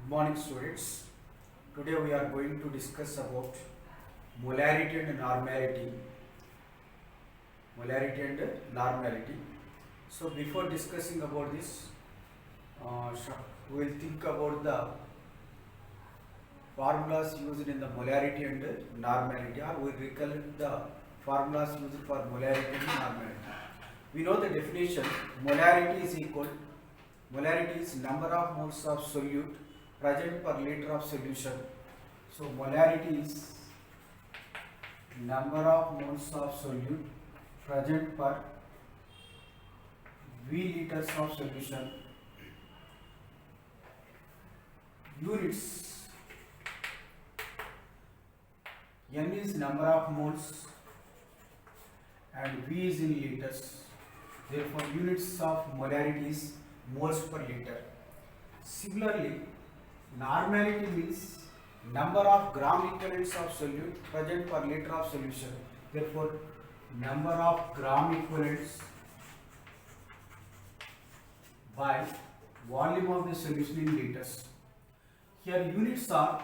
Good morning students. Today we are going to discuss about molarity and normality. Molarity and normality. So before discussing about this, we will think about the formulas used in the molarity and normality, or we recollect the formulas used for molarity and normality. We know the definition. Molarity is number of moles of solute present per liter of solution. So molarity is number of moles of solute present per V liters of solution. Units: N is number of moles and V is in liters. Therefore, units of molarity is moles per liter. Similarly, normality means number of gram equivalents of solute present per liter of solution. Therefore, number of gram equivalents by volume of the solution in liters. Here units of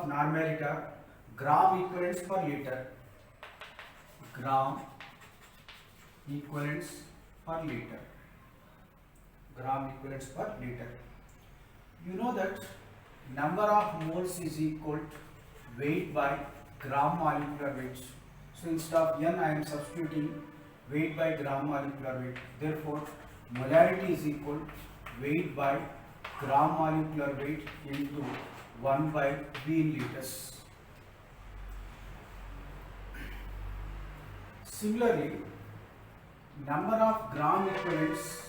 normality are gram equivalents per liter. Gram equivalents per liter. Gram equivalents per liter. You know that number of moles is equal to weight by gram molecular weight. So instead of N, I am substituting weight by gram molecular weight. Therefore, molarity is equal to weight by gram molecular weight into 1 by V in liters. Similarly, number of gram equivalents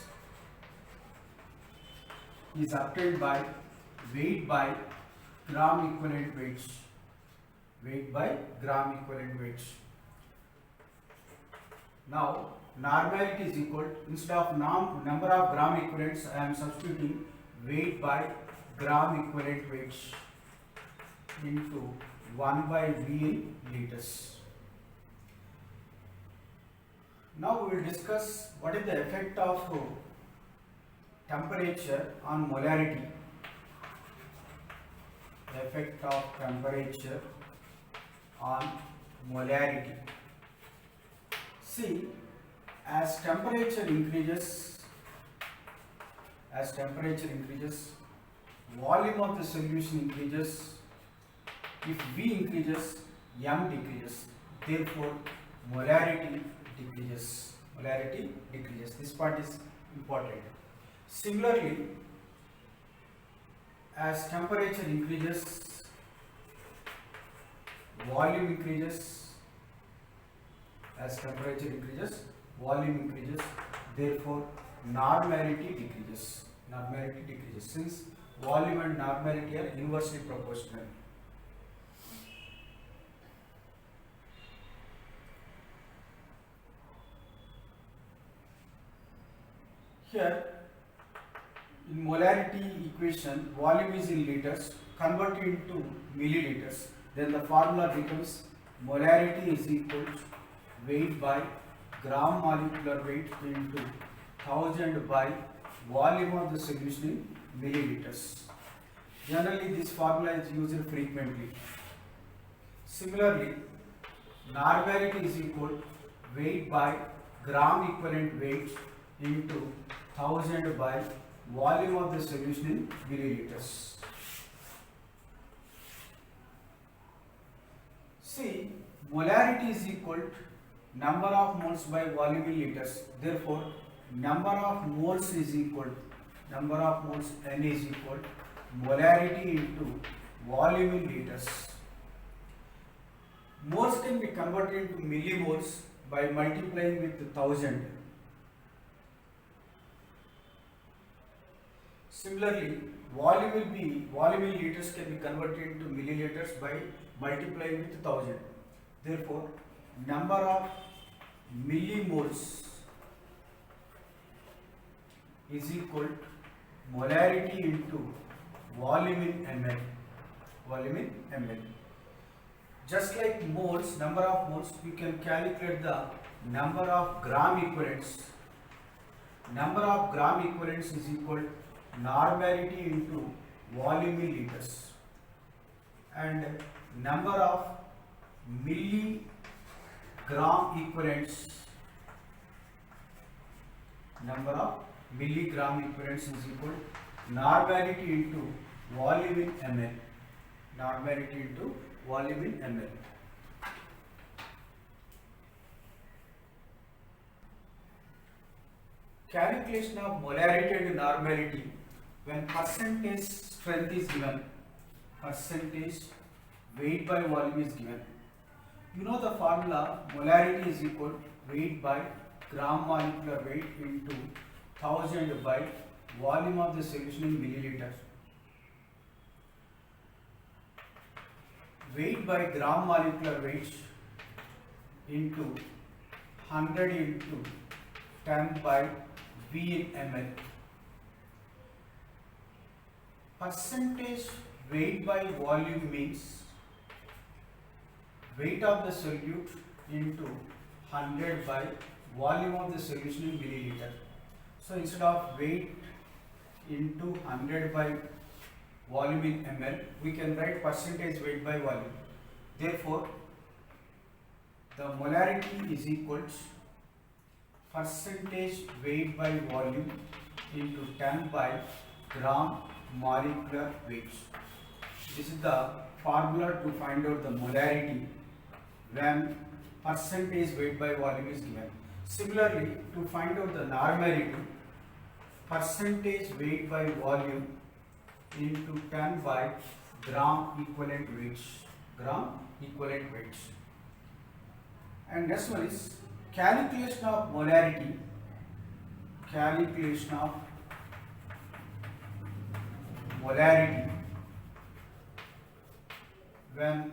is obtained by weight by gram equivalent weights. Weight by gram equivalent weights. Now, normality is equal to, instead of number of gram equivalents, I am substituting weight by gram equivalent weights into 1 by V in liters. Now we will discuss what is the effect of temperature on molarity. The effect of temperature on molarity. See, as temperature increases, volume of the solution increases. If V increases, M decreases. Therefore, molarity decreases. This part is important. Similarly, as temperature increases, volume increases. As temperature increases, volume increases. Therefore, normality decreases. Since volume and normality are inversely proportional. Here, in molarity equation, volume is in liters, converted into milliliters. Then the formula becomes molarity is equal to weight by gram molecular weight into 1000 by volume of the solution in milliliters. Generally, this formula is used frequently. Similarly, normality is equal to weight by gram equivalent weight into 1000 by volume of the solution in milliliters. See, molarity is equal to number of moles by volume in liters. Therefore, number of moles is equal to number of moles N is equal to molarity into volume in liters. Moles can be converted into millimoles by multiplying with 1000. Similarly, volume in liters can be converted into milliliters by multiplying with 1000. Therefore, number of millimoles is equal to molarity into volume in ml. Just like moles, number of moles, we can calculate the number of gram equivalents. Number of gram equivalents is equal to normality into volume in liters, and number of milligram equivalents, is equal normality into volume in ml, Calculation of molarity and normality when percentage strength is given, percentage weight by volume is given. You know the formula, molarity is equal weight by gram molecular weight into 1000 by volume of the solution in milliliter. Weight by gram molecular weight into 100 into 10 by V in ml. Percentage weight by volume means weight of the solute into 100 by volume of the solution in milliliter. So instead of weight into 100 by volume in ml, we can write percentage weight by volume. Therefore, the molarity is equals percentage weight by volume into 10 by gram molecular weight. This is the formula to find out the molarity when percentage weight by volume is given. Similarly, to find out the normality, percentage weight by volume into 10 by gram equivalent weights. And next one is calculation of molarity. When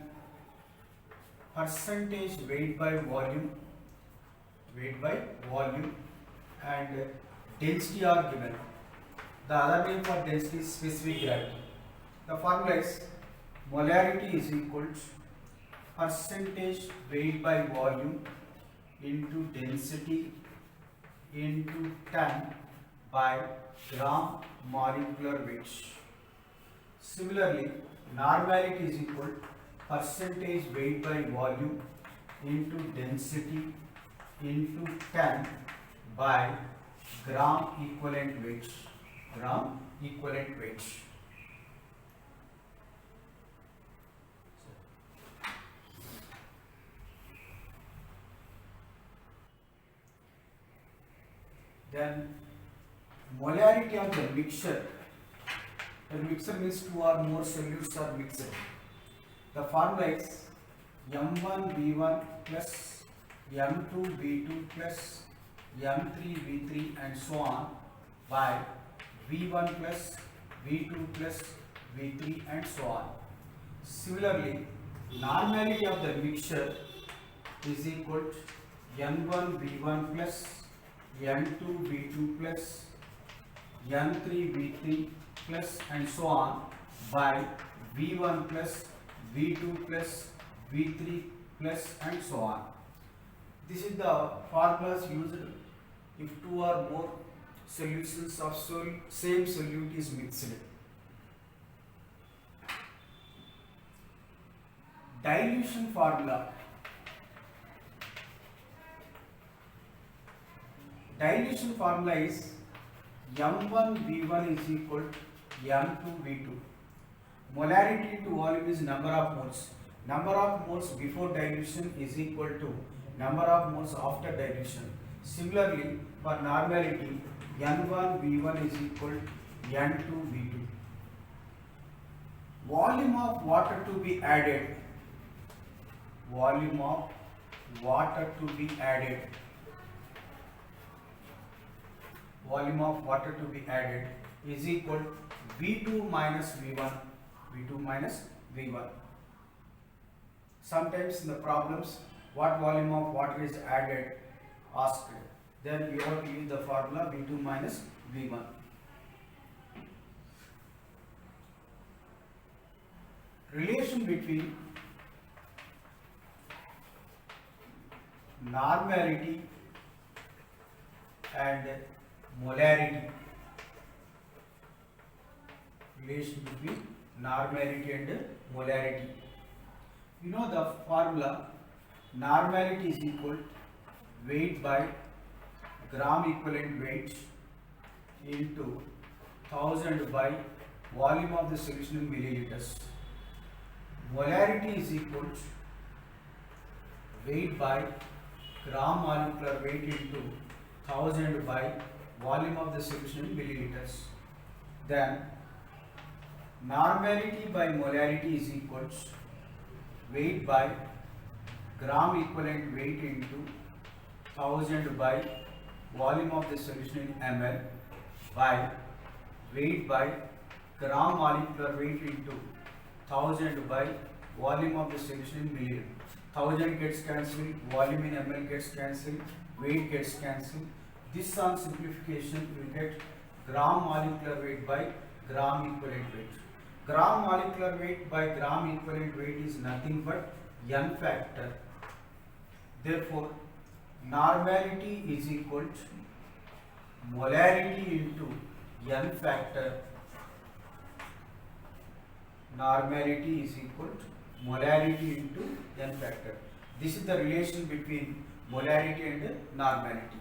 percentage weight by volume and density are given. The other name for density is specific gravity. The formula is molarity is equals percentage weight by volume into density into 10 by gram molecular weight. Similarly, normality is equal percentage weight by volume into density into 10 by gram equivalent weight. Then molarity of the mixture. The mixture means two or more solutes are mixed. The formula is M1V1 plus M2V2 plus M3V3 and so on by V1 plus V2 plus V3 and so on. Similarly, normality of the mixture is equal to N1V1 plus N2V2 plus N3V3 plus and so on by V1 plus V2 plus V3 plus and so on. This is the formulas used if two or more solutions of same solute is mixed. Dilution formula. Dilution formula is M1V1 is equal to M2V2. Molarity to volume is number of moles. Number of moles before dilution is equal to number of moles after dilution. Similarly, for normality, N1V1 is equal to N2V2. Volume of water to be added. Volume of water to be added. Volume of water to be added is equal to V2 minus V1. V2 minus V1. Sometimes in the problems, what volume of water is added asked. Then we have to use the formula V2 minus V1. Relation between normality and molarity. relation between normality and molarity. You know the formula, normality is equal weight by gram equivalent weight into 1000 by volume of the solution in milliliters. Molarity is equal to weight by gram molecular weight into 1000 by volume of the solution in milliliters. Then normality by molarity is equal to weight by gram equivalent weight into 1000 by volume of the solution in ml by weight by gram molecular weight into 1000 by volume of the solution in milliliter. 1000 gets cancelled, volume in ml gets cancelled, weight gets cancelled. This on simplification you get gram molecular weight by gram equivalent weight. Gram molecular weight by gram equivalent weight is nothing but n factor. Therefore, normality is equal to molarity into n factor. Normality is equal to molarity into n factor. This is the relation between molarity and normality.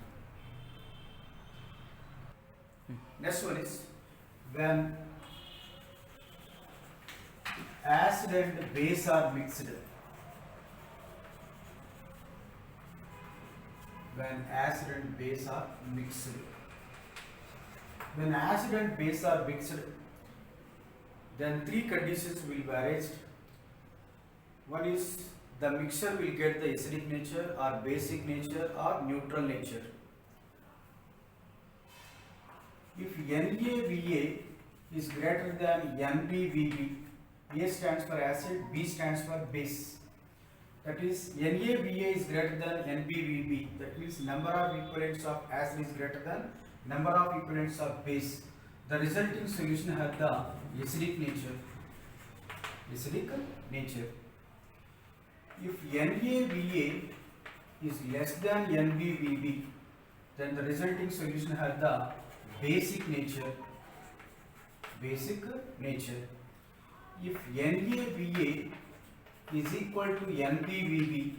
Next one is when acid and base are mixed. When acid and base are mixed. When acid and base are mixed, then three conditions will be arranged. One is the mixture will get the acidic nature or basic nature or neutral nature. If NaVa is greater than NbVb, A stands for acid, B stands for base. That is, NaVa is greater than NbVb. That means number of equivalents of acid is greater than number of equivalents of base. The resulting solution has the acidic nature. Acidic nature. If NaVa is less than NbVb, then the resulting solution has the basic nature. Basic nature. If NaVa is equal to NbVb,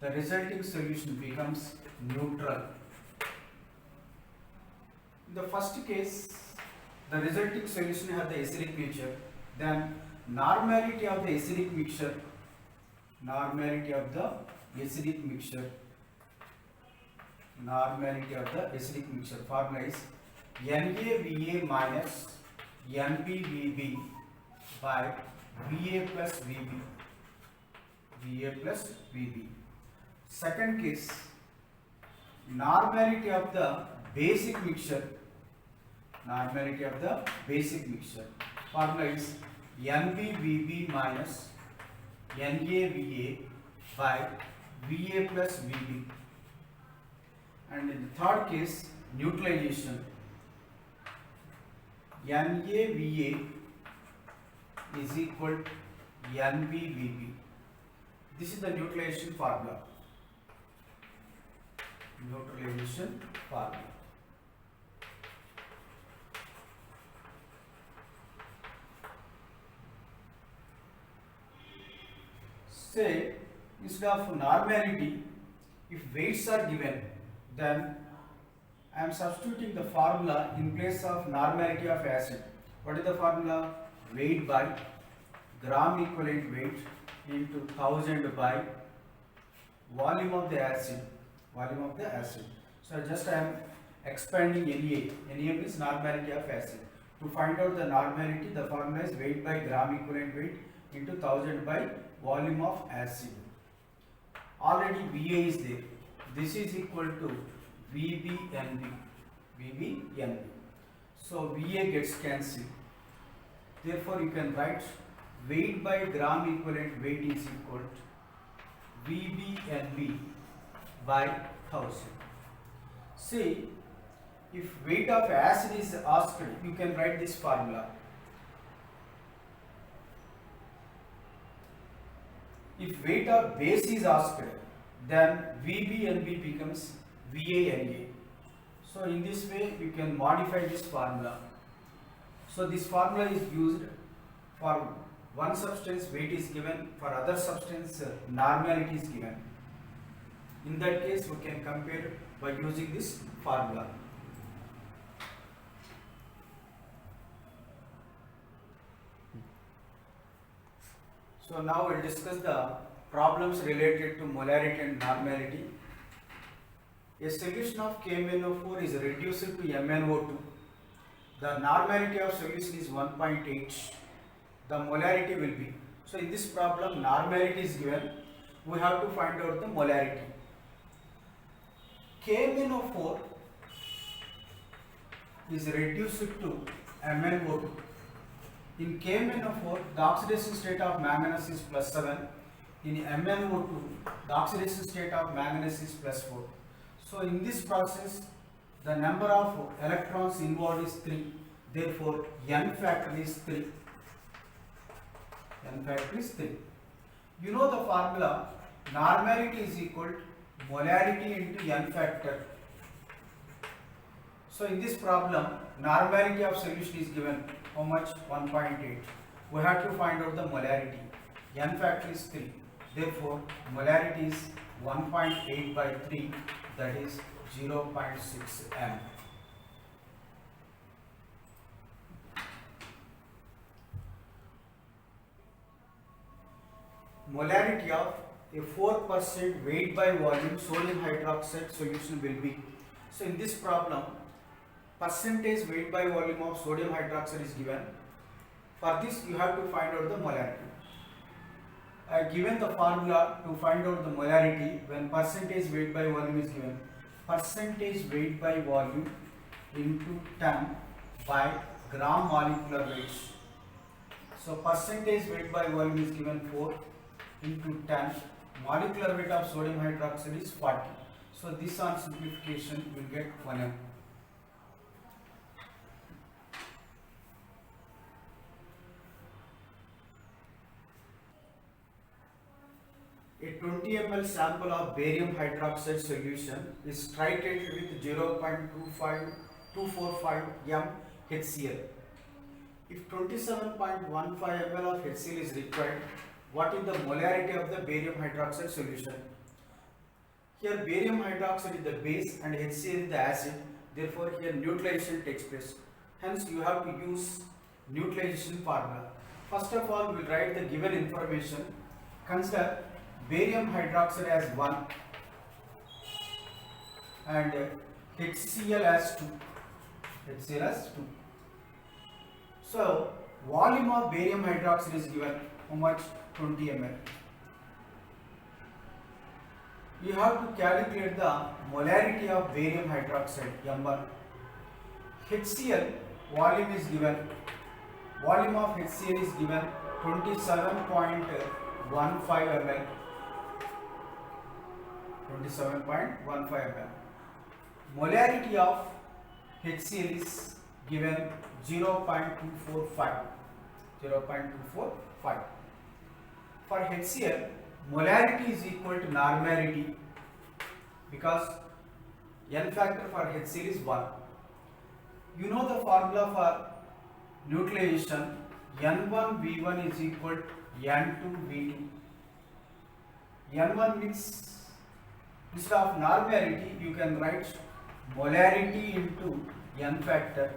the resulting solution becomes neutral. In the first case, the resulting solution has the acidic nature. Then normality of the acidic mixture. Normality of the acidic mixture. Normality of the acidic mixture. Formula is NaVa minus NbVb by Va plus Vb. Va plus Vb. Second case, normality of the basic mixture. Normality of the basic mixture. Formula is NbVb minus NaVa by Va plus Vb. And in the third case, neutralization. NaVa is equal to NbVb. This is the neutralization formula. Neutralization formula. Say, instead of normality, if weights are given, then I am substituting the formula in place of normality of acid. What is the formula? Weight by gram equivalent weight into 1000 by volume of the acid. Volume of the acid. So just I am expanding Na. Na means normality of acid. To find out the normality, the formula is weight by gram equivalent weight into 1000 by volume of acid. Already Va is there. This is equal to VbNb. VbNb. So Va gets cancelled. Therefore, you can write weight by gram equivalent weight is equal to VbNb by 1000. See, if weight of acid is asked, you can write this formula. If weight of base is asked, then VbNb becomes VaNa. So in this way, you can modify this formula. So this formula is used for one substance weight is given, for other substance normality is given. In that case we can compare by using this formula. So now we'll discuss the problems related to molarity and normality. A solution of KMnO4 is reduced to MnO2. The normality of solution is 1.8. The molarity will be. So in this problem, normality is given. We have to find out the molarity. KMnO4 is reduced to MnO2. In KMnO4, the oxidation state of manganese is +7. In MnO2, the oxidation state of manganese is +4. So in this process, the number of electrons involved is 3. Therefore, N factor is 3. N factor is 3. You know the formula, normality is equal to molarity into N factor. So in this problem, normality of solution is given. How much? 1.8. We have to find out the molarity. N factor is 3. Therefore, molarity is 1.8 by 3, that is 0.6 m. Molarity of a 4% weight by volume sodium hydroxide solution will be. So in this problem, percentage weight by volume of sodium hydroxide is given. For this you have to find out the molarity. I have given the formula to find out the molarity when percentage weight by volume is given. Percentage weight by volume into ton by gram molecular weight. So percentage weight by volume is given 4 into 10. Molecular weight of sodium hydroxide is 40. So this on simplification will get 1 m. A 20 ml sample of barium hydroxide solution is titrated with 0.245 m HCl. If 27.15 ml of HCl is required, what is the molarity of the barium hydroxide solution? Here barium hydroxide is the base and HCl is the acid. Therefore here neutralization takes place. Hence you have to use neutralization formula. First of all, we will write the given information. Consider barium hydroxide as 1 and HCl as 2. HCl as 2. So volume of barium hydroxide is given. How much? 20 ml. You have to calculate the molarity of barium hydroxide M1. HCl volume is given. Volume of HCl is given 27.15 ml. 27.15 ml. Molarity of HCl is given 0.245. 0.245. For HCl, molarity is equal to normality because N factor for HCl is 1. You know the formula for neutralization, N1V1 is equal to N2V2. N1 means instead of normality you can write molarity into N factor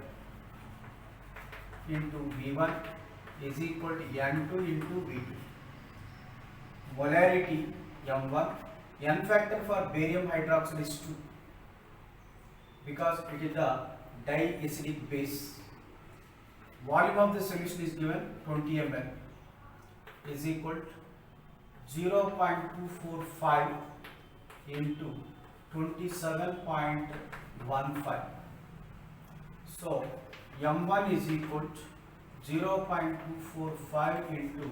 into V1 is equal to N2 into V2. Molarity M1, N factor for barium hydroxide is 2 because it is a diacidic base. Volume of the solution is given 20 ml is equal to 0.245 into 27.15. So M1 is equal to 0.245 into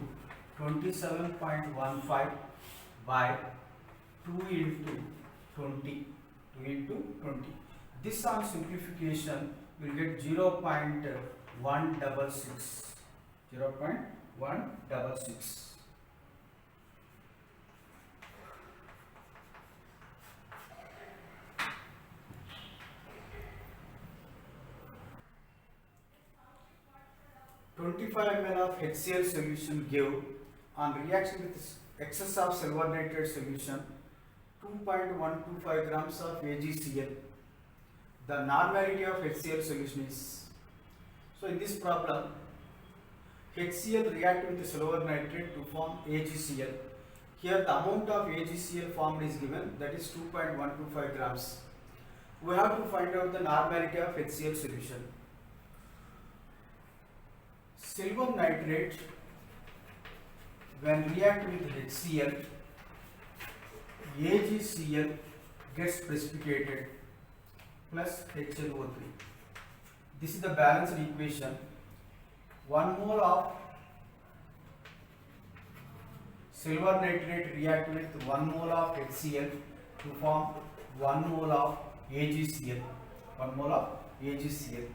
27.15 by 2 into 20. 2 into 20. This on simplification will get 0.166. 0.166. 25 ml of HCl solution give on reaction with excess of silver nitrate solution 2.125 grams of AgCl. The normality of HCl solution is, so in this problem HCl react with silver nitrate to form AgCl. Here the amount of AgCl formed is given, that is 2.125 grams. We have to find out the normality of HCl solution. Silver nitrate when react with HCl, AgCl gets precipitated plus HNO3. This is the balanced equation. 1 mole of silver nitrate react with 1 mole of HCl to form 1 mole of AgCl. 1 mole of AgCl.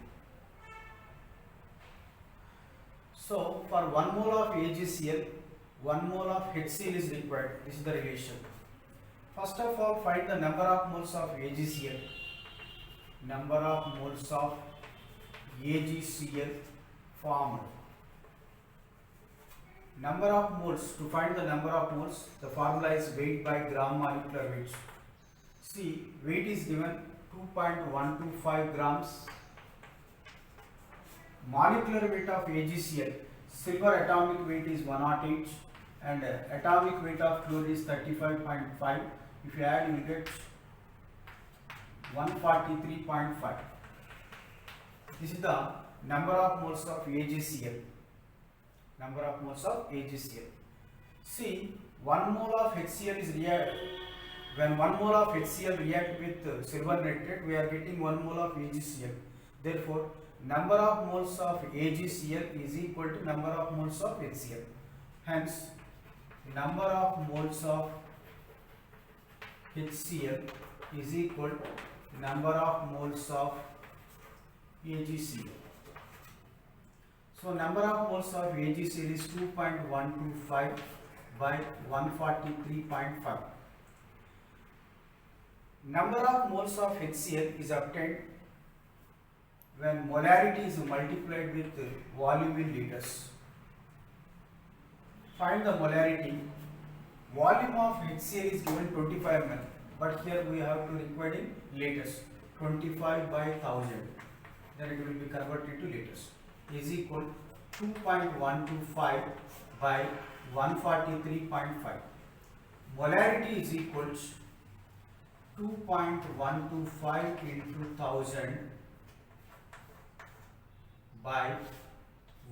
So for 1 mole of AgCl, 1 mole of HCl is required. This is the relation. First of all, find the number of moles of AgCl. Number of moles of AgCl formed. Number of moles, to find the number of moles, the formula is weight by gram molecular weight. See, weight is given 2.125 grams. Molecular weight of AgCl, silver atomic weight is 108 and atomic weight of fluoride is 35.5. If you add, you will get 143.5. This is the number of moles of AgCl. Number of moles of AgCl. See, 1 mole of HCl is react. When 1 mole of HCl react with silver nitrate, we are getting 1 mole of AgCl. Therefore, number of moles of AgCl is equal to number of moles of HCl. Hence, number of moles of HCl is equal to number of moles of AgCl. So number of moles of AgCl is 2.125 by 143.5. Number of moles of HCl is obtained when molarity is multiplied with volume in liters. Find the molarity. Volume of HCl is given 25 ml, but here we have to record in liters. 25 by 1000. Then it will be converted to liters. Is equal to 2.125 by 143.5. Molarity is equal to 2.125 into 1000 by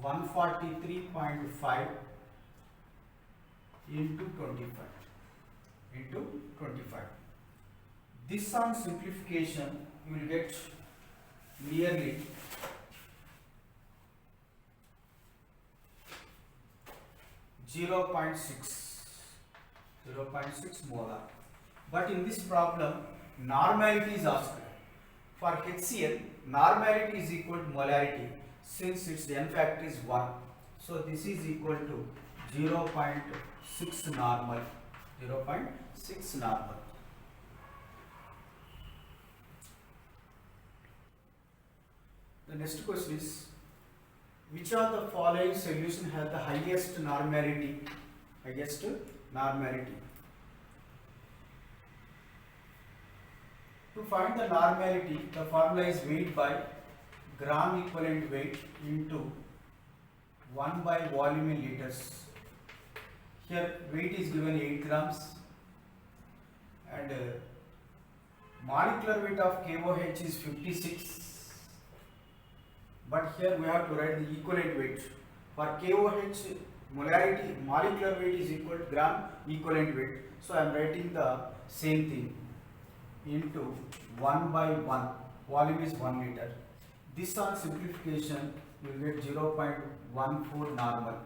143.5 into 25. This on simplification you will get nearly 0.6 molar. But in this problem, normality is asked. For HCl, normality is equal to molarity since its n factor is 1. So this is equal to 0.6 normal. 0.6 normal. The next question is, which of the following solution has the highest normality? To find the normality, the formula is weight by gram equivalent weight into 1 by volume in liters. Here weight is given 8 grams and molecular weight of KOH is 56. But here we have to write the equivalent weight. For KOH, molecular weight is equal to gram equivalent weight. So I am writing the same thing into 1 by 1. Volume is 1 liter. This on simplification you will get 0.14 normal.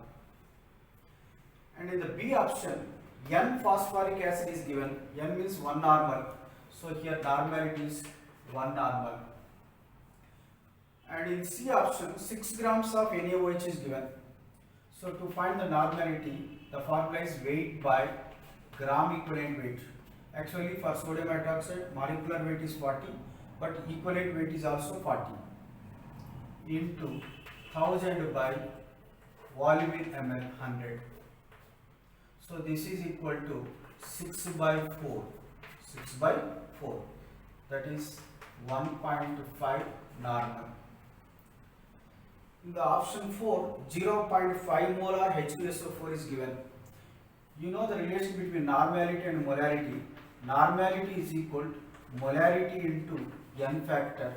And in the B option, N phosphoric acid is given. N means 1 normal. So here normality is 1 normal. And in C option, 6 grams of NaOH is given. So to find the normality, the formula is weight by gram equivalent weight. Actually for sodium hydroxide, molecular weight is 40, but equivalent weight is also 40 into 1000 by volume in ml 100. So this is equal to 6 by 4. 6 by 4. That is 1.5 normal. In the option 4, 0.5 molar H2SO4 is given. You know the relation between normality and molarity. Normality is equal to molarity into n factor.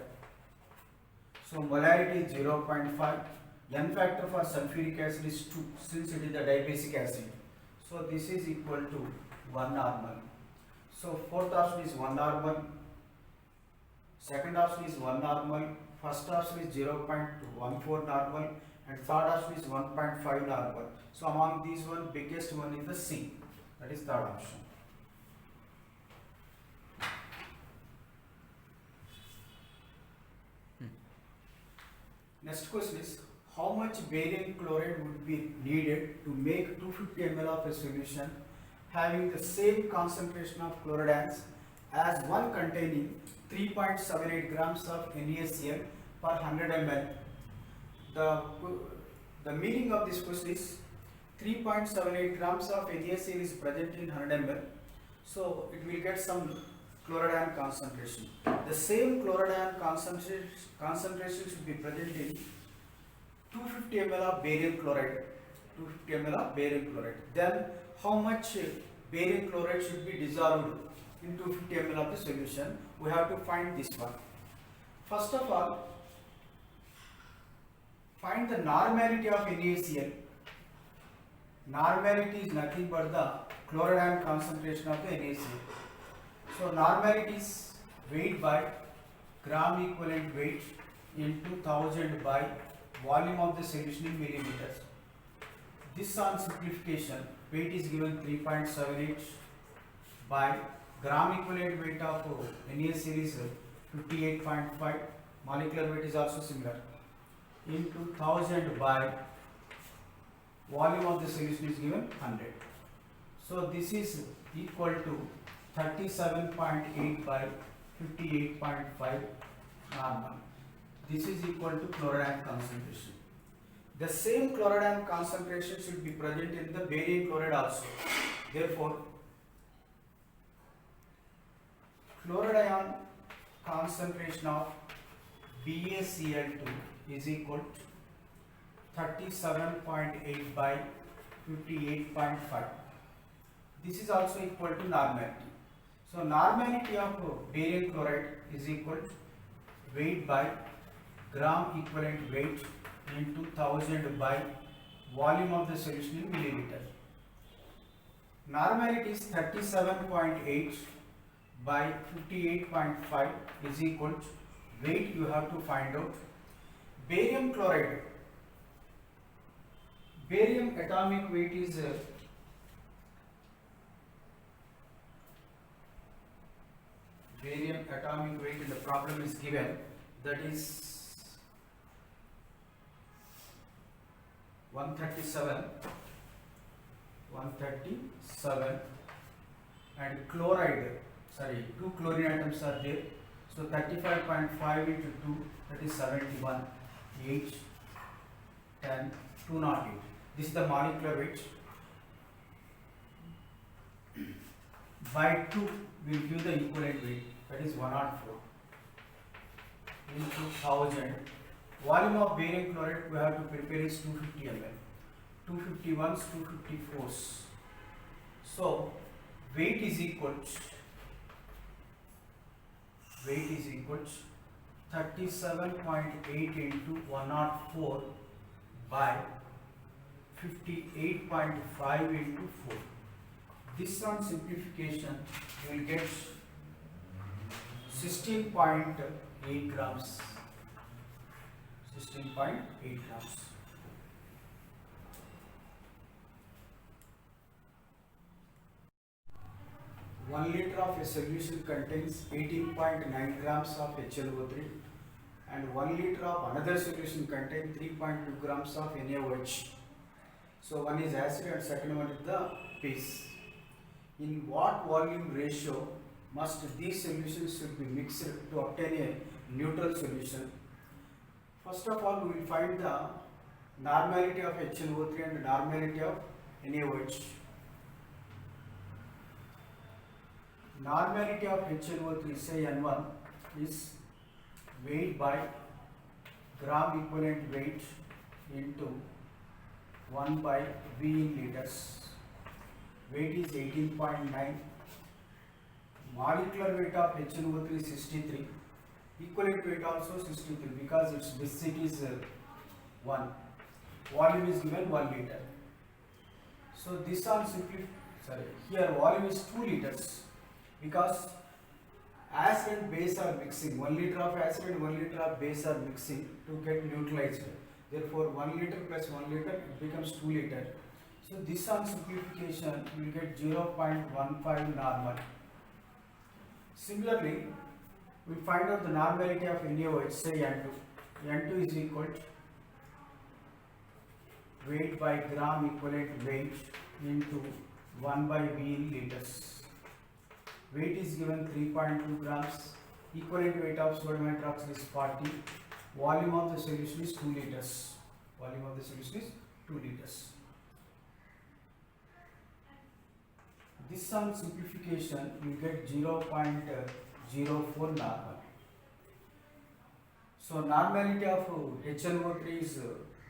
So molarity is 0.5. N factor for sulfuric acid is 2 since it is the dibasic acid. So this is equal to 1 normal. So fourth option is 1 normal. Second option is 1 normal. First option is 0.14 normal. And third option is 1.5 normal. So among these one, biggest one is the C. That is third option. Next question is, how much barium chloride would be needed to make 250 ml of a solution having the same concentration of chlorides as one containing 3.78 grams of NaCl per 100 ml? The meaning of this question is 3.78 grams of NaCl is present in 100 ml, so it will get some chloride concentration. The same chloride concentration should be present in 250 ml of barium chloride. 250 ml of barium chloride. Then how much barium chloride should be dissolved in 250 ml of the solution? We have to find this one. First of all, find the normality of NaCl. Normality is nothing but the chloride concentration of the NaCl. So normality is weight by gram equivalent weight into 1000 by volume of the solution in millimeters. This on simplification, weight is given 3.78 by gram equivalent weight of NaCl is 58.5, molecular weight is also similar, into 1000 by volume of the solution is given 100. So this is equal to 37.8 by 58.5 normal. This is equal to chloride concentration. The same chloride concentration should be present in the barium chloride also. Therefore, chloride concentration of BaCl2 is equal to 37.8 by 58.5. This is also equal to normality. So normality of barium chloride is equal to weight by gram equivalent weight into 1000 by volume of the solution in milliliter. Normality is 37.8 by 58.5 is equal to weight you have to find out. Barium chloride, barium atomic weight is barium atomic weight in the problem is given, that is 137 and chloride, sorry, 2 chlorine atoms are there, so 35.5 into 2, that is 71, 8, 10, 208. This is the molecular weight. By 2 will give the equivalent weight, that is 104 into 1000. Volume of barium chloride we have to prepare is 250 ml. 251s, 254s. So weight is equal to 37.8 into 104 by 58.5 into 4. This on simplification you will get 16.8 grams. 16.8 grams. One liter of a solution contains 18.9 grams of HLO3 and 1 liter of another solution contains 3.2 grams of NaOH. So one is acid and second one is the base. In what volume ratio must these solutions should be mixed to obtain a neutral solution? First of all, we will find the Normality of HNO3 and normality of NaOH. Normality of HNO3, say N1, is weight by gram equivalent weight into 1 by V in liters. Weight is 18.9. Molecular weight of HNO3 is 63. Equivalent weight also 63 because its density is 1. Volume is given 1 liter. So this on here volume is 2 liters because acid and base are mixing. 1 liter of acid and 1 liter of base are mixing to get neutralized. Therefore 1 liter plus 1 liter it becomes 2 liter. So this on simplification you will get 0.15 normal. Similarly, we find out the normality of NaOH, say N2. N2 is equal to weight by gram equivalent weight into 1 by V in liters. Weight is given 3.2 grams. Equivalent weight of sodium hydroxide is 40. Volume of the solution is 2 liters. Volume of the solution is 2 liters. This on simplification you get 0.04 normal. So normality of HNO3 is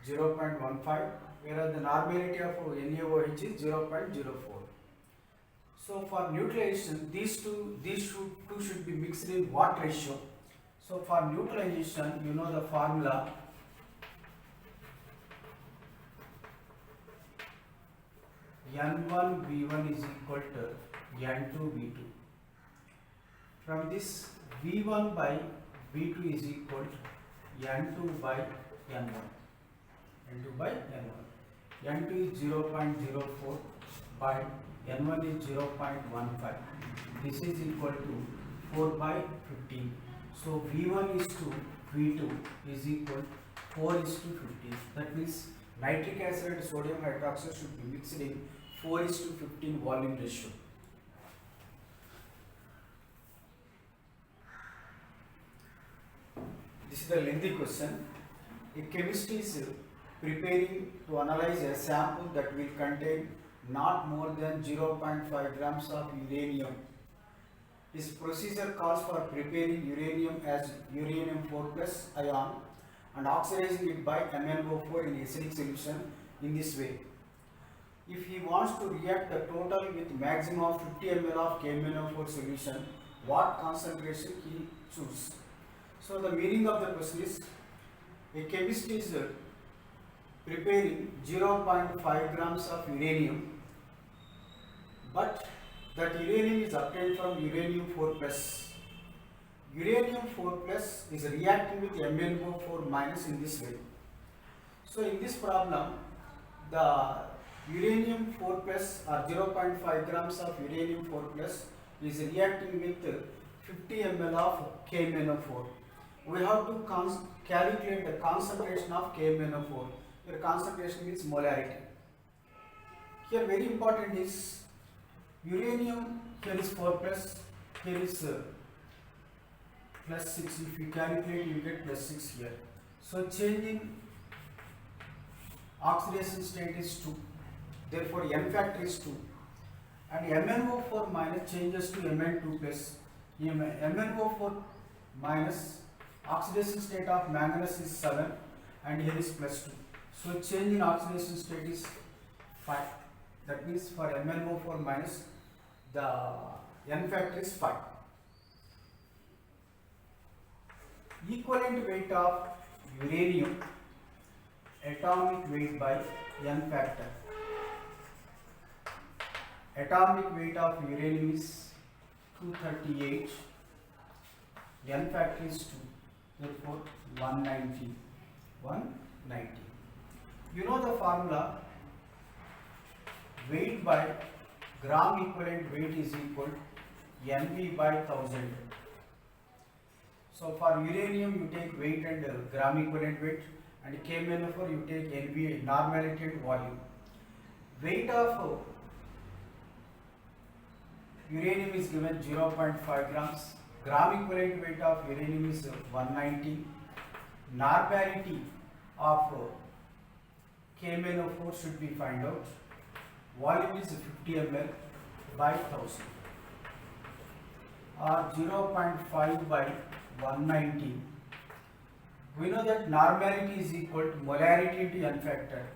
0.15, whereas the normality of NaOH is 0.04. So for neutralization, these two should be mixed in what ratio? So for neutralization, you know the formula. N1V1 is equal to N2V2. From this, V1 by V2 is equal to N2 by N1. N2 by N1. N2 is 0.04 by N1 is 0.15. This is equal to 4 by 15. So V1 is to V2 is equal to 4 is to 15. That means nitric acid and sodium hydroxide should be mixed in 4 is to 15 volume ratio. This is the lengthy question. A chemist is preparing to analyze a sample that will contain not more than 0.5 grams of uranium. This procedure calls for preparing uranium as uranium 4 plus ion and oxidizing it by MnO4 in acidic solution in this way. If he wants to react the total with maximum of 50 ml of KMnO4 solution, what concentration he choose? So the meaning of the question is, a chemist is preparing 0.5 grams of uranium, but that uranium is obtained from uranium 4 plus. Uranium 4 plus is reacting with MnO4 minus in this way. So in this problem, the uranium 4 plus or 0.5 grams of uranium 4 plus is reacting with 50 ml of KMnO4. We have to calculate the concentration of KMnO4. Here concentration means molarity. Here very important is uranium, here is 4 plus, here is plus 6. If you calculate, you get plus 6 here. So change in oxidation state is 2. Therefore N factor is 2. And MnO4 minus changes to Mn2 plus. MnO4 minus oxidation state of manganese is 7 and here is plus 2. So change in oxidation state is 5. That means for MnO4 minus the N factor is 5. Equivalent weight of uranium, atomic weight by N factor. Atomic weight of uranium is 238, N factor is 2, therefore 190. You know the formula, weight by gram equivalent weight is equal to Nv by 1000. So for uranium you take weight and gram equivalent weight, and KMnO4 you take Nv, normality and volume. Weight of uranium is given 0.5 grams. Gram equivalent weight of uranium is 190. Normality of KMnO4 should be find out. Volume is 50 ml by 1000 or 0.5 by 190. We know that normality is equal to molarity into n factor.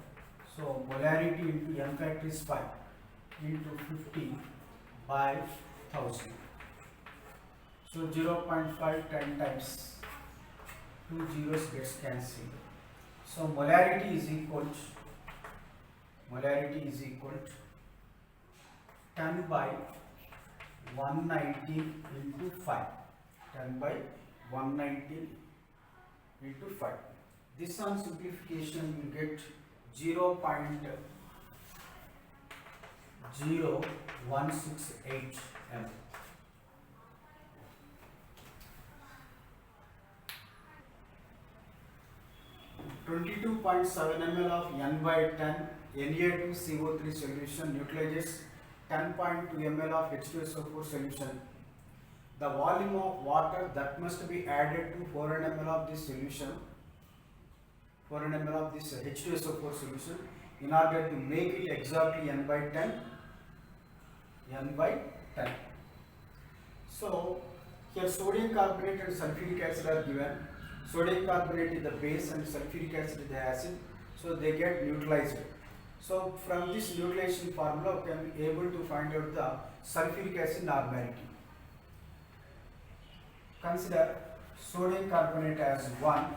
So molarity into n factor is 5 into 50 by 1000. So 0.5 10 times 2 zeros gets cancelled. So molarity is equal to 10 by 190 into 5. 10 by 190 into 5. This on simplification you get 0.0168 m. .7 ml of n by 10 Na2CO3 solution neutralizes 10.2 ml of H2SO4 solution. The volume of water that must be added to 400 ml of this solution, 400 ml of this H2SO4 solution, in order to make it exactly n by 10. So here sodium carbonate and sulfuric acid are given. Sodium carbonate is the base and sulfuric acid is the acid, so they get neutralized. So from this neutralization formula we can be able to find out the sulfuric acid normality. Consider sodium carbonate as 1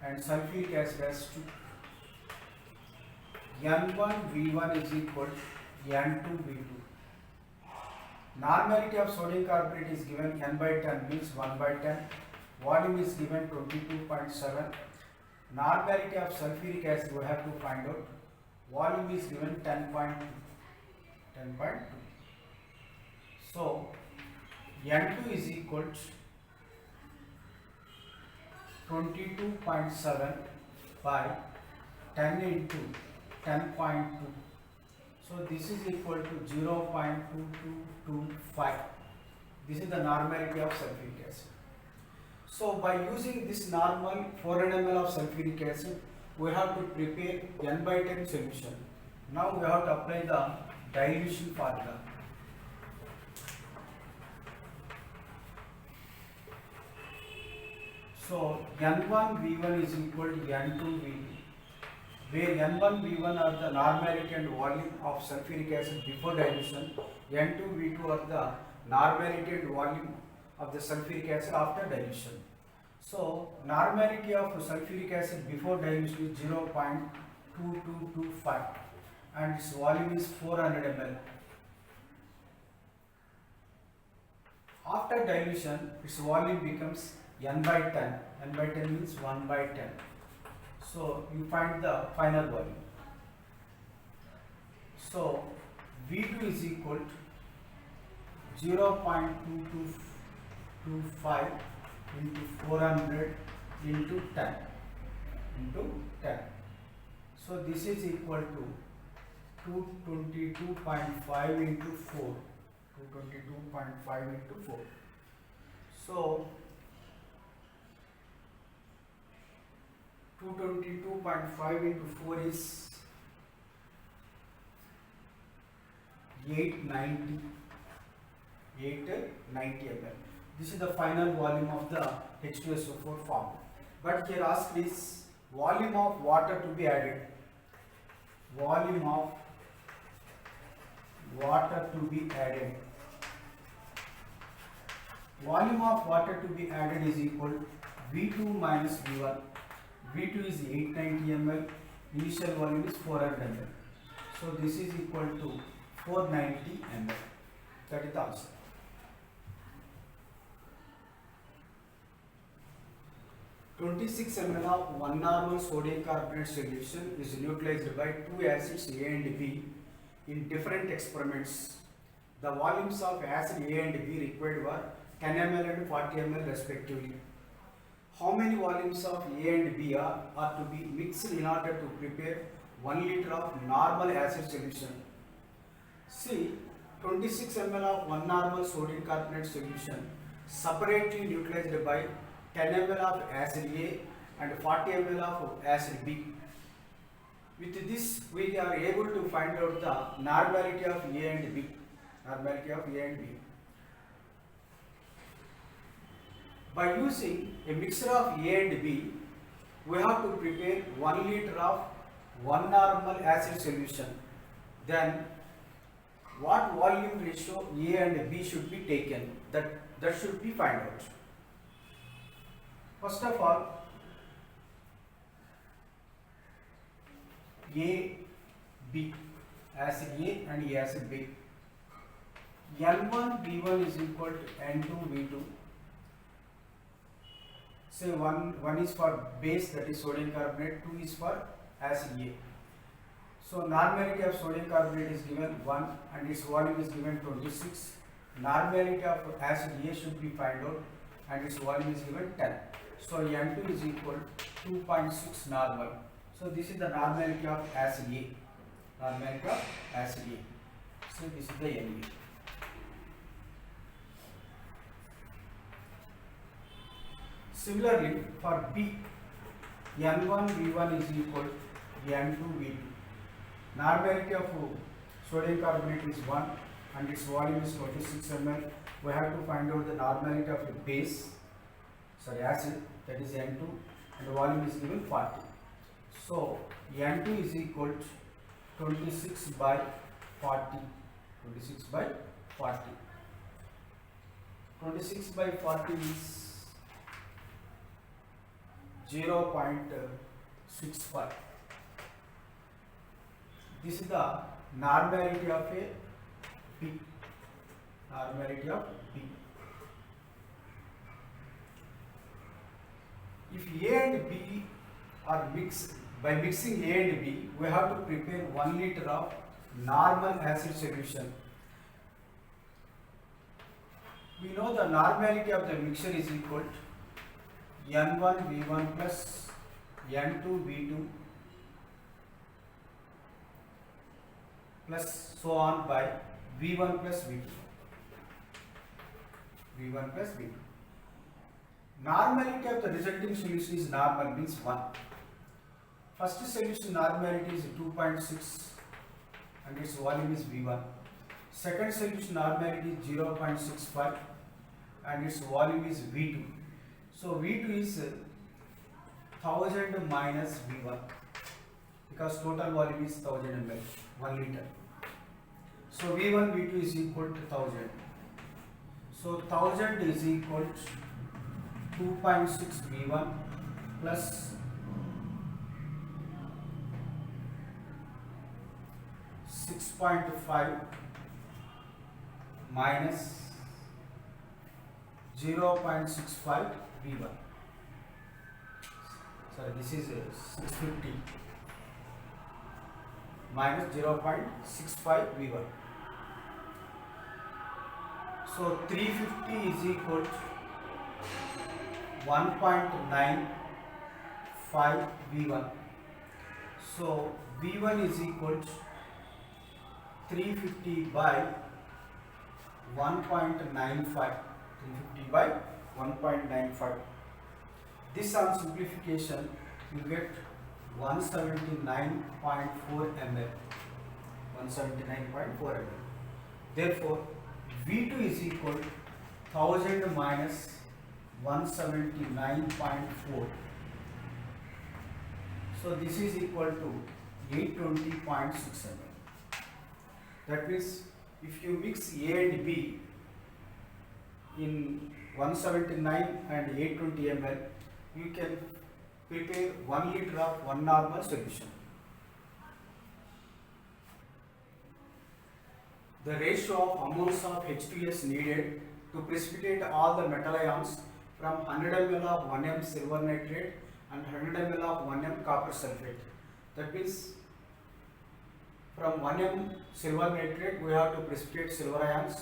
and sulfuric acid as 2. N1V1 is equal to N2V2. Normality of sodium carbonate is given n by 10 means 1 by 10. Volume is given 22.7. Normality of sulfuric acid we have to find out. Volume is given 10.2. So N2 is equal to 22.7 by 10 into 10.2. So this is equal to 0.2225. This is the normality of sulfuric acid. So by using this normal 400 ml of sulfuric acid, we have to prepare n by 10 solution. Now we have to apply the dilution formula. So N1V1 is equal to N2V2, where N1V1 are the normality and volume of sulfuric acid before dilution, N2V2 are the normality and volume of the sulfuric acid after dilution. So normality of sulfuric acid before dilution is 0.2225 and its volume is 400 ml. After dilution, its volume becomes n by 10. N by 10 means 1 by 10. So you find the final volume. So V2 is equal to 0.2225 into 400 into 10 So this is equal to 222.5 into 4. 222.5 into 4. So 222.5 into 4 is 890 ml. This is the final volume of the H2SO4 form. But here asked is volume of water to be added. Volume of water to be added. Volume of water to be added is equal to V2 minus V1. V2 is 890 ml. Initial volume is 400 ml. So this is equal to 490 ml. That is the answer. .26 ml of 1 normal sodium carbonate solution is neutralized by 2 acids A and B in different experiments. The volumes of acid A and B required were 10 ml and 40 ml respectively. How many volumes of A and B are to be mixed in order to prepare 1 liter of normal acid solution? See, 26 ml of 1 normal sodium carbonate solution separately neutralized by 10 ml of acid A and 40 ml of acid B. With this, we are able to find out the normality of A and B. Normality of A and B. By using a mixture of A and B, we have to prepare 1 liter of 1 normal acid solution. Then, what volume ratio A and B should be taken? That should be find out. First of all, A, B, acid A and acid B. N1 B1 is equal to N2 B2. Say one is for base, that is sodium carbonate, 2 is for acid A. So normality of sodium carbonate is given 1 and its volume is given 26. Normality of acid A should be found out and its volume is given 10. So N2 is equal to 2.6 normal. So this is the normality of acid A. Normality of acid A. So this is the NA. Similarly, for B, N1 B1 is equal to N2 B2. Normality of sodium carbonate is 1 and its volume is 26 ml. We have to find out the normality of a base, acid, that is N2, and the volume is given 40. So N2 is equal to 26 by 40. 26 by 40. 26 by 40 is 0.65. This is the normality of a B. Normality of B. If A and B are mixed, by mixing A and B, we have to prepare 1 liter of normal acid solution. We know the normality of the mixture is equal to N1 B1 plus N2 B2 plus so on by V1 plus V2. V1 plus V2. Normality of the resulting solution is normal, means 1. First solution normality is 2.6 and its volume is V1. Second solution normality is 0.65 and its volume is V2. So V2 is 1000 minus V1 because total volume is 1000 ml, 1 liter. So V1 V2 is equal to 1000. So 1000 is equal to 2.6 V1 plus 6.5 minus 0.65 V1. Sorry, this is 650 minus 0.65 V1. So 350 is equal to 1.95 V1. So V1 is equal to 350 by 1.95. 350 by 1.95. This on simplification you get 179.4 ml. 179.4 ml. Therefore, V2 is equal to 1000 minus 179.4. So this is equal to 820.6 ml. That means if you mix A and B in 179 and 820 ml, you can prepare 1 liter of 1 normal solution. The ratio of amounts of H2S needed to precipitate all the metal ions from 100 ml of 1m silver nitrate and 100 ml of 1m copper sulfate. That means from 1m silver nitrate we have to precipitate silver ions.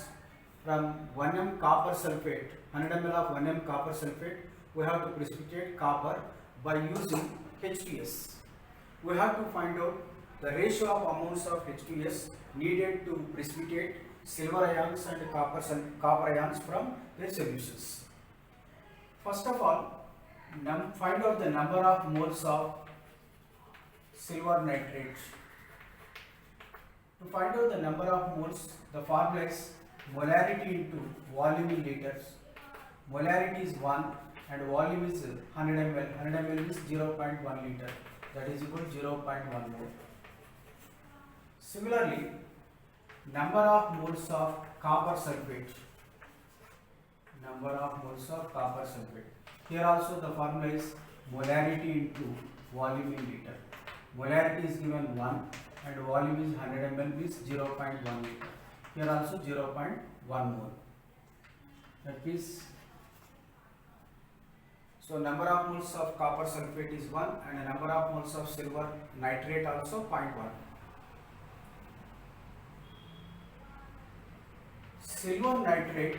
From 1m copper sulfate, 100 ml of 1m copper sulfate, we have to precipitate copper by using H2S. We have to find out the ratio of amounts of H2S needed to precipitate silver ions and copper ions from their solutions. First of all, find out the number of moles of silver nitrate. To find out the number of moles, the formula is molarity into volume in liters. Molarity is 1 and volume is 100 ml. 100 ml is 0.1 liter. That is equal to 0.1 mole. Similarly, number of moles of copper sulfate. Number of moles of copper sulfate. Here also the formula is molarity into volume in liter. Molarity is given 1 and volume is 100 ml is 0.1 liter. Here also 0.1 mole. That is, so number of moles of copper sulfate is 1 and the number of moles of silver nitrate also 0.1. Silver nitrate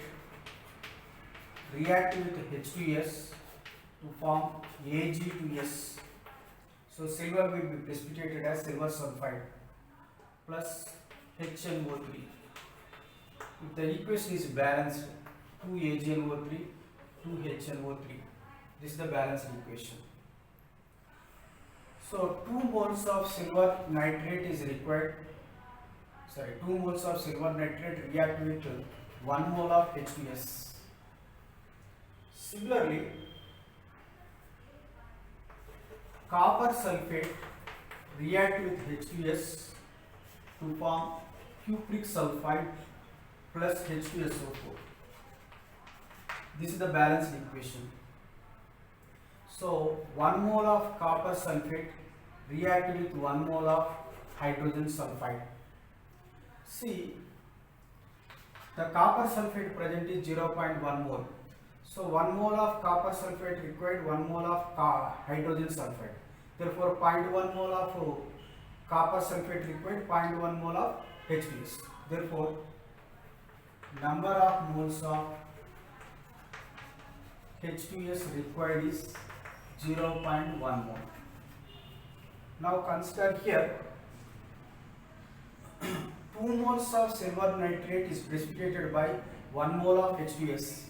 react with H2S to form Ag2S. So silver will be precipitated as silver sulfide plus HNO3. If the equation is balanced, 2 AgNO3, 2 HNO3. This is the balanced equation. So 2 moles of silver nitrate is required. 2 moles of silver nitrate react with 1 mole of H2S. Similarly, copper sulfate react with H2S to form cupric sulfide plus H2SO4. This is the balanced equation. So 1 mole of copper sulfate react with 1 mole of hydrogen sulfide. See, the copper sulfate present is 0.1 mole. So 1 mole of copper sulfate required 1 mole of hydrogen sulfide. Therefore 0.1 mole of copper sulfate required 0.1 mole of H2S. Therefore number of moles of H2S required is 0.1 mole. Now consider here 2 moles of silver nitrate is precipitated by 1 mole of H2S,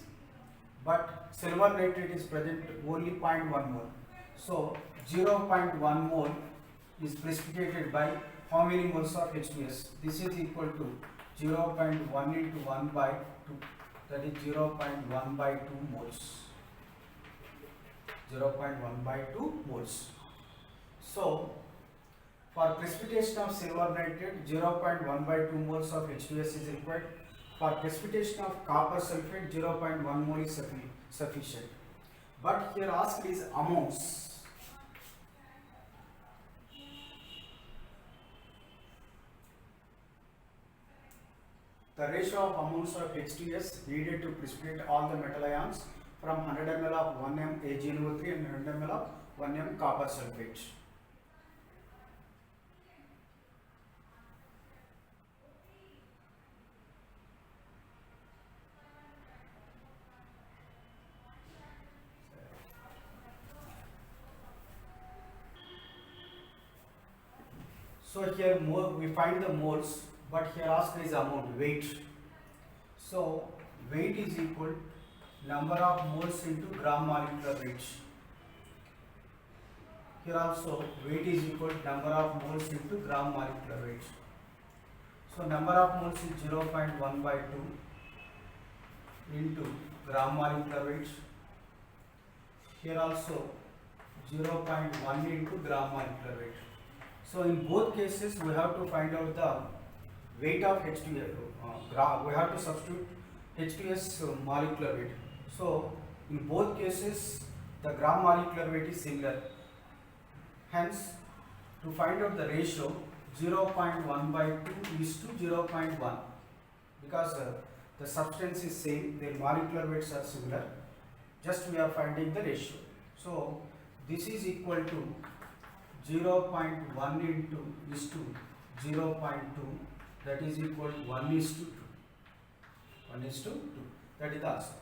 but silver nitrate is present only 0.1 mole. So 0.1 mole is precipitated by how many moles of H2S? This is equal to 0.1 into 1 by 2, that is 0.1 by 2 moles. 0.1 by 2 moles. So for precipitation of silver nitrate, 0.1 by 2 moles of H2S is required. For precipitation of copper sulfate, 0.1 mole is sufficient. But here asked is amounts. The ratio of amounts of H2S needed to precipitate all the metal ions from 100 ml of 1m AgNO3 and 100 ml of 1m copper sulfate. So here we find the moles, but here asked is amount, weight. So weight is equal number of moles into gram molecular weight. Here also weight is equal number of moles into gram molecular weight. So number of moles is 0.1 by 2 into gram molecular weight. Here also 0.1 into gram molecular weight. So in both cases we have to find out the weight of H2S. We have to substitute H2S molecular weight. So in both cases the gram molecular weight is similar. Hence to find out the ratio 0.1 by 2 is to 0.1, because the substance is same, their molecular weights are similar, just we are finding the ratio. So this is equal to 0.1 into is to 0.2, that is equal to 1 is to 2. 1 is to 2. That is the answer.